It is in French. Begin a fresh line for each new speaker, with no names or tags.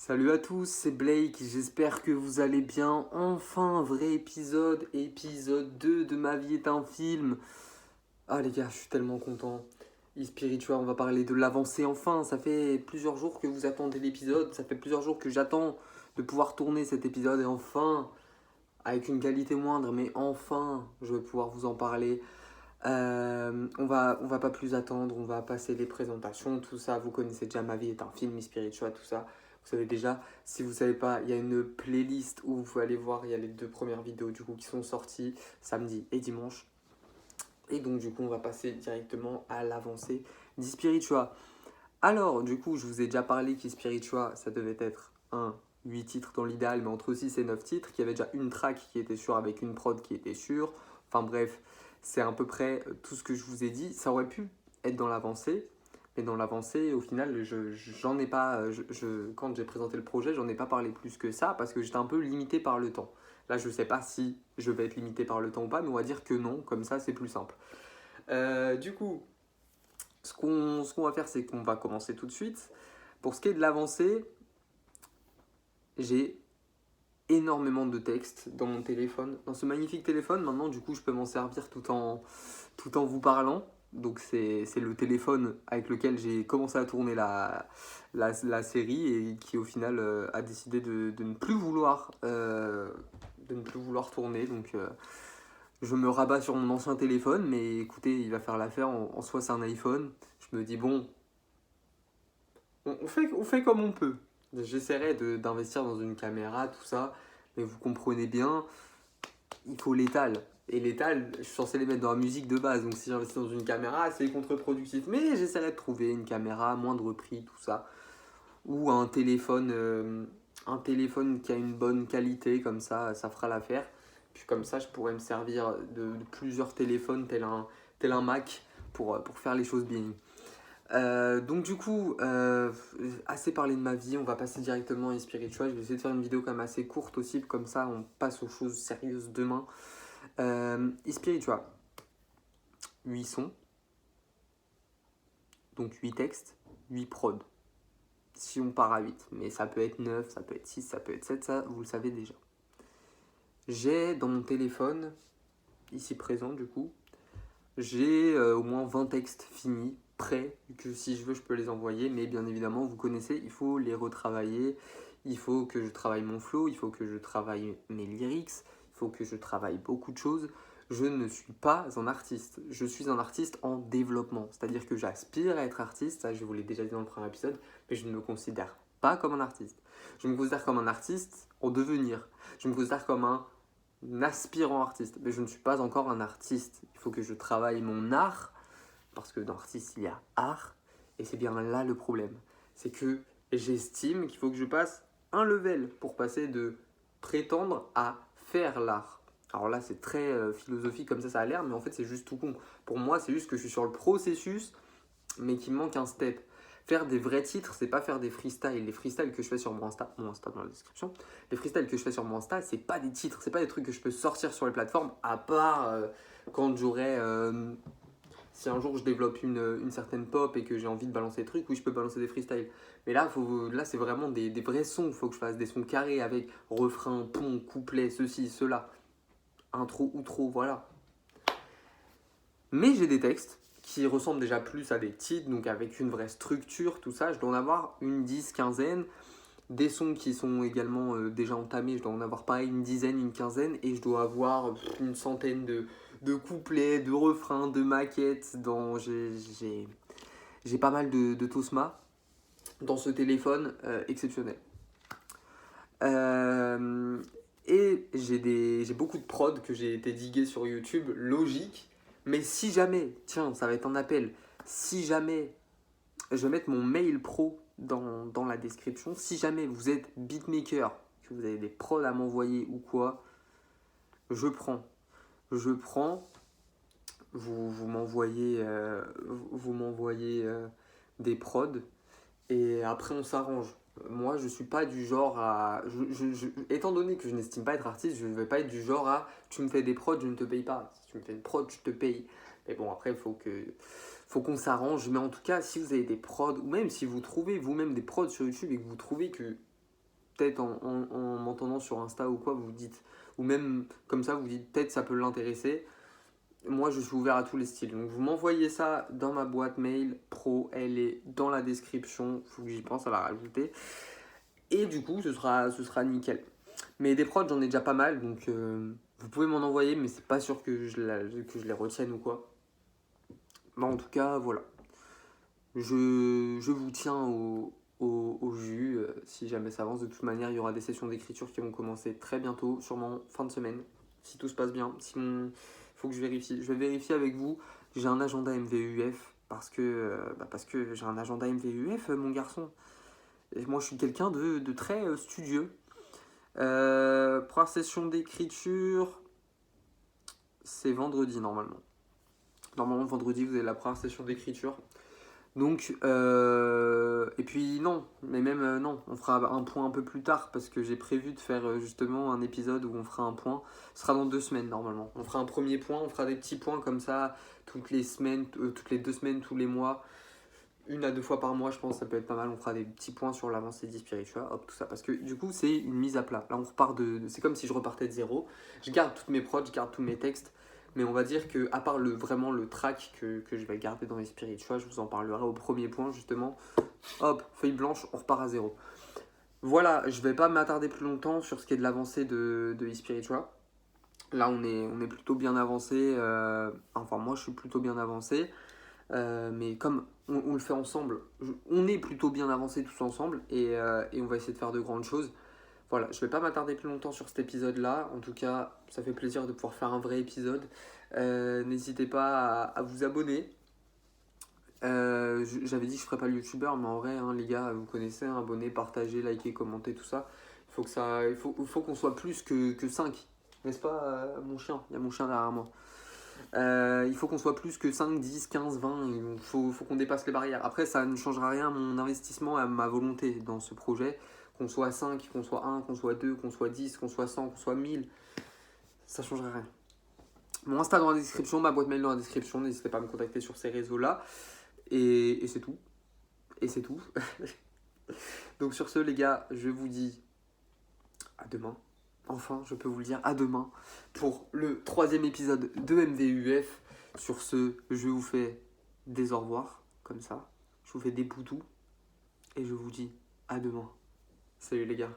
Salut à tous, c'est Blake, j'espère que vous allez bien. Enfin, un vrai épisode 2 de Ma vie est un film. Ah les gars, je suis tellement content. E-Spiritual, on va parler de l'avancée enfin. Ça fait plusieurs jours que vous attendez l'épisode, ça fait plusieurs jours que j'attends de pouvoir tourner cet épisode et enfin, avec une qualité moindre, mais enfin, je vais pouvoir vous en parler. On va pas plus attendre, on va passer les présentations, tout ça. Vous connaissez déjà Ma vie est un film, spirituel, tout ça. Vous savez déjà. Si vous savez pas, il y a une playlist où vous pouvez aller voir. Il y a les deux premières vidéos du coup qui sont sorties samedi et dimanche. Et donc du coup, on va passer directement à l'avancée d'Ispiritua. Alors, du coup, je vous ai déjà parlé qu'Ispiritua, ça devait être un 8 titres dans l'idéal, mais entre 6 et 9 titres, qu'il y avait déjà une track qui était sûre avec une prod qui était sûre. Enfin bref, c'est à peu près tout ce que je vous ai dit. Ça aurait pu être dans l'avancée, mais dans l'avancée, au final, j'en ai pas. Quand j'ai présenté le projet, j'en ai pas parlé plus que ça parce que j'étais un peu limité par le temps. Là, je sais pas si je vais être limité par le temps ou pas, mais on va dire que non, comme ça, c'est plus simple. Du coup, ce qu'on va faire, c'est qu'on va commencer tout de suite. Pour ce qui est de l'avancée, j'ai énormément de textes dans mon téléphone. Dans ce magnifique téléphone, maintenant, du coup, je peux m'en servir tout en vous parlant. Donc, c'est le téléphone avec lequel j'ai commencé à tourner la série et qui, au final, a décidé de ne plus vouloir tourner. Donc, je me rabats sur mon ancien téléphone, mais écoutez, il va faire l'affaire. En soi, c'est un iPhone. Je me dis, bon, on fait comme on peut. J'essaierai d'investir dans une caméra, tout ça, mais vous comprenez bien, il faut l'étal. Et l'étal, je suis censé les mettre dans la musique de base, donc si j'investis dans une caméra, c'est contre-productif. Mais j'essaierai de trouver une caméra à moindre prix, tout ça. Ou un téléphone qui a une bonne qualité, comme ça fera l'affaire. Puis comme ça, je pourrais me servir de plusieurs téléphones, tel un Mac, pour faire les choses bien. Donc du coup, assez parlé de ma vie, on va passer directement à Spiritual. Je vais essayer de faire une vidéo quand même assez courte aussi, comme ça on passe aux choses sérieuses demain. Spiritual, 8 sons, donc 8 textes, 8 prods. Si on part à 8, mais ça peut être 9, ça peut être 6, ça peut être 7, ça vous le savez déjà. J'ai dans mon téléphone, ici présent du coup, j'ai au moins 20 textes finis, prêts, que si je veux je peux les envoyer, mais bien évidemment vous connaissez, il faut les retravailler, il faut que je travaille mon flow, il faut que je travaille mes lyrics, il faut que je travaille beaucoup de choses. Je ne suis pas un artiste, je suis un artiste en développement, c'est-à-dire que j'aspire à être artiste, ça je vous l'ai déjà dit dans le premier épisode, mais je ne me considère pas comme un artiste. Je me considère comme un artiste en devenir, je me considère comme un aspirant artiste, mais je ne suis pas encore un artiste. Il faut que je travaille mon art, parce que dans artiste il y a art, et c'est bien là le problème. C'est que j'estime qu'il faut que je passe un level pour passer de prétendre à faire l'art. Alors là c'est très philosophique comme ça a l'air, mais en fait c'est juste tout con. Pour moi c'est juste que je suis sur le processus, mais qu'il me manque un step. Faire des vrais titres, c'est pas faire des freestyles. Les freestyles que je fais sur mon Insta dans la description, les freestyles que je fais sur mon Insta, c'est pas des titres, c'est pas des trucs que je peux sortir sur les plateformes, à part quand j'aurai. Si un jour je développe une certaine pop et que j'ai envie de balancer des trucs, oui, je peux balancer des freestyles. Mais là c'est vraiment des vrais sons. Il faut que je fasse des sons carrés avec refrain, pont, couplet, ceci, cela, intro, outro, voilà. Mais j'ai des textes qui ressemblent déjà plus à des titres, donc avec une vraie structure, tout ça. Je dois en avoir une 10, 15. Des sons qui sont également déjà entamés, je dois en avoir pareil une dizaine, une quinzaine. Et je dois avoir une centaine de couplets, de refrains, de maquettes. J'ai pas mal de Tosma dans ce téléphone exceptionnel. Euh, et j'ai beaucoup de prod que j'ai été digué sur YouTube, logique. Mais si jamais, tiens, ça va être un appel, si jamais, je vais mettre mon mail pro dans la description, si jamais vous êtes beatmaker, que vous avez des prods à m'envoyer ou quoi, je prends. Je prends, vous m'envoyez des prods et après on s'arrange. Moi, je suis pas du genre à. Étant donné que je n'estime pas être artiste, je ne vais pas être du genre à tu me fais des prods, je ne te paye pas. Si tu me fais une prod, je te paye. Mais bon, après, faut qu'on s'arrange. Mais en tout cas, si vous avez des prods, ou même si vous trouvez vous-même des prods sur YouTube et que vous trouvez que peut-être en m'entendant sur Insta ou quoi, vous vous dites, ou même comme ça, vous vous dites peut-être ça peut l'intéresser. Moi, je suis ouvert à tous les styles. Donc, vous m'envoyez ça dans ma boîte mail pro. Elle est dans la description. Il faut que j'y pense à la rajouter. Et du coup, ce sera nickel. Mais des prods, j'en ai déjà pas mal. Donc, vous pouvez m'en envoyer, mais c'est pas sûr que je les retienne ou quoi. Mais en tout cas, voilà. Je vous tiens au jus si jamais ça avance. De toute manière, il y aura des sessions d'écriture qui vont commencer très bientôt, sûrement fin de semaine, si tout se passe bien. Sinon, il faut que je vérifie. Je vais vérifier avec vous. J'ai un agenda MVUF parce que j'ai un agenda MVUF, mon garçon. Et moi, je suis quelqu'un de très studieux. Première session d'écriture, c'est vendredi normalement. Normalement, vendredi, vous avez la première session d'écriture. Donc, et puis non, mais même non, on fera un point un peu plus tard parce que j'ai prévu de faire justement un épisode où on fera un point. Ce sera dans 2 semaines normalement. On fera un premier point, on fera des petits points comme ça toutes les semaines, toutes les 2 semaines, tous les mois, 1 à 2 fois par mois, je pense que ça peut être pas mal. On fera des petits points sur l'avancée d'e-spiritual, hop, tout ça. Parce que du coup, c'est une mise à plat. Là, on repart c'est comme si je repartais de zéro. Je garde toutes mes prods, je garde tous mes textes. Mais on va dire que, à part vraiment le track que je vais garder dans les spirituals, je vous en parlerai au premier point, justement. Hop, feuille blanche, on repart à zéro. Voilà, je vais pas m'attarder plus longtemps sur ce qui est de l'avancée de e-spiritual. Là, on est plutôt bien avancé. Enfin, moi, je suis plutôt bien avancé. Mais comme on le fait ensemble, on est plutôt bien avancé tous ensemble et on va essayer de faire de grandes choses. Voilà, je ne vais pas m'attarder plus longtemps sur cet épisode-là. En tout cas, ça fait plaisir de pouvoir faire un vrai épisode. N'hésitez pas à vous abonner. J'avais dit que je ne ferais pas le youtubeur, mais en vrai, hein, les gars, vous connaissez, hein, abonner, partager, liker, commenter, tout ça. Il faut qu'on soit plus que 5. N'est-ce pas, mon chien? Il y a mon chien derrière moi. Il faut qu'on soit plus que 5, 10, 15, 20. Il faut qu'on dépasse les barrières. Après, ça ne changera rien à mon investissement et à ma volonté dans ce projet. Qu'on soit 5, qu'on soit 1, qu'on soit 2, qu'on soit 10, qu'on soit 100, qu'on soit 1000. Ça ne changera rien. Mon Insta dans la description, ma boîte mail dans la description. N'hésitez pas à me contacter sur ces réseaux-là. Et c'est tout. Et c'est tout. Donc sur ce, les gars, je vous dis à demain. Enfin, je peux vous le dire, à demain pour le 3e épisode de MVUF. Sur ce, je vous fais des au revoir, comme ça. Je vous fais des boutous. Et je vous dis à demain. Salut les gars.